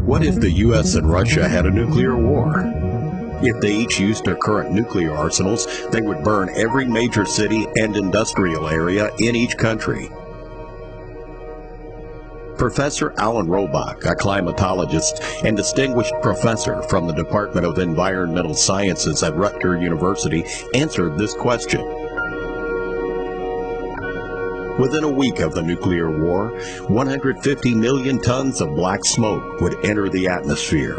What if the U.S. and Russia had a nuclear war? If they each used their current nuclear arsenals, they would burn every major city and industrial area in each country. Professor Alan Robach, a climatologist and distinguished professor from the Department of Environmental Sciences at Rutgers University, answered this question. Within a week of the nuclear war, 150 million tons of black smoke would enter the atmosphere.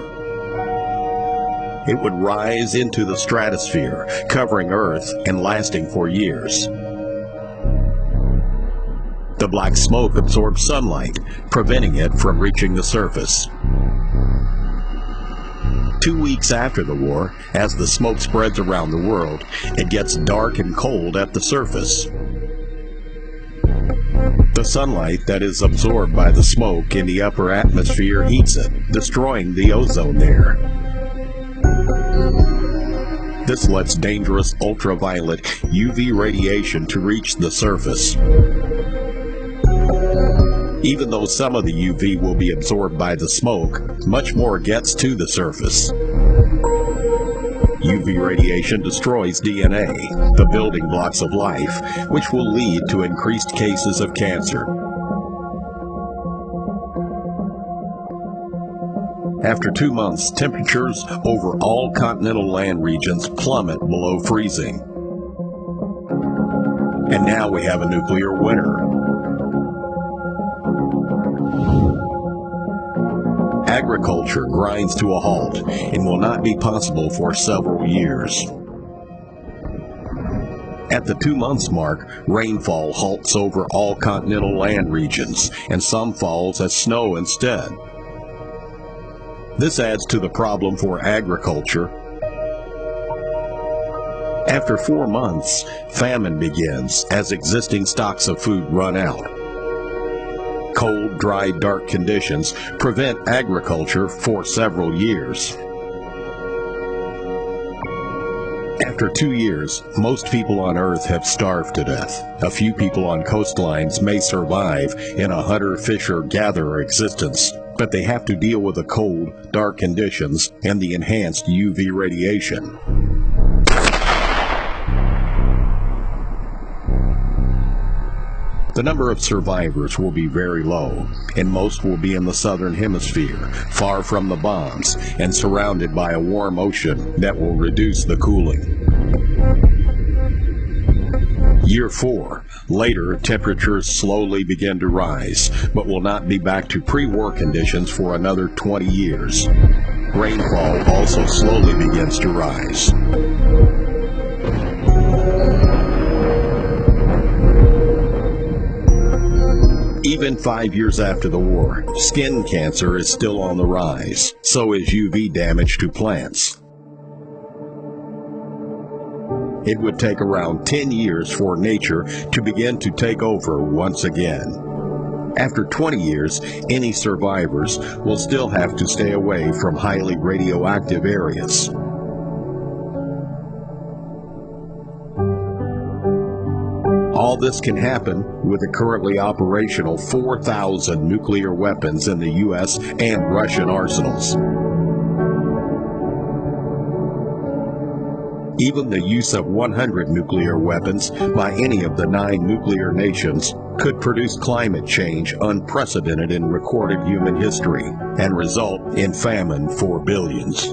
It would rise into the stratosphere, covering Earth and lasting for years. The black smoke absorbs sunlight, preventing it from reaching the surface. 2 weeks after the war, as the smoke spreads around the world, it gets dark and cold at the surface. The sunlight that is absorbed by the smoke in the upper atmosphere heats it, destroying the ozone layer. This lets dangerous ultraviolet UV radiation to reach the surface. Even though some of the UV will be absorbed by the smoke, much more gets to the surface. UV radiation destroys DNA, the building blocks of life, which will lead to increased cases of cancer. After 2 months, temperatures over all continental land regions plummet below freezing. And now we have a nuclear winter. Agriculture grinds to a halt and will not be possible for several years. At the 2 months mark, rainfall halts over all continental land regions, and some falls as snow instead. This adds to the problem for agriculture. After 4 months, famine begins as existing stocks of food run out. Cold, dry, dark conditions prevent agriculture for several years. After 2 years, most people on Earth have starved to death. A few people on coastlines may survive in a hunter-fisher-gatherer existence, but they have to deal with the cold, dark conditions and the enhanced UV radiation. The number of survivors will be very low, and most will be in the southern hemisphere, far from the bombs, and surrounded by a warm ocean that will reduce the cooling. Year 4. Later, temperatures slowly begin to rise, but will not be back to pre-war conditions for another 20 years. Rainfall also slowly begins to rise. Even 5 years after the war, skin cancer is still on the rise. So is UV damage to plants. It would take around 10 years for nature to begin to take over once again. After 20 years, any survivors will still have to stay away from highly radioactive areas. All this can happen with the currently operational 4,000 nuclear weapons in the U.S. and Russian arsenals. Even the use of 100 nuclear weapons by any of the 9 nuclear nations could produce climate change unprecedented in recorded human history and result in famine for billions.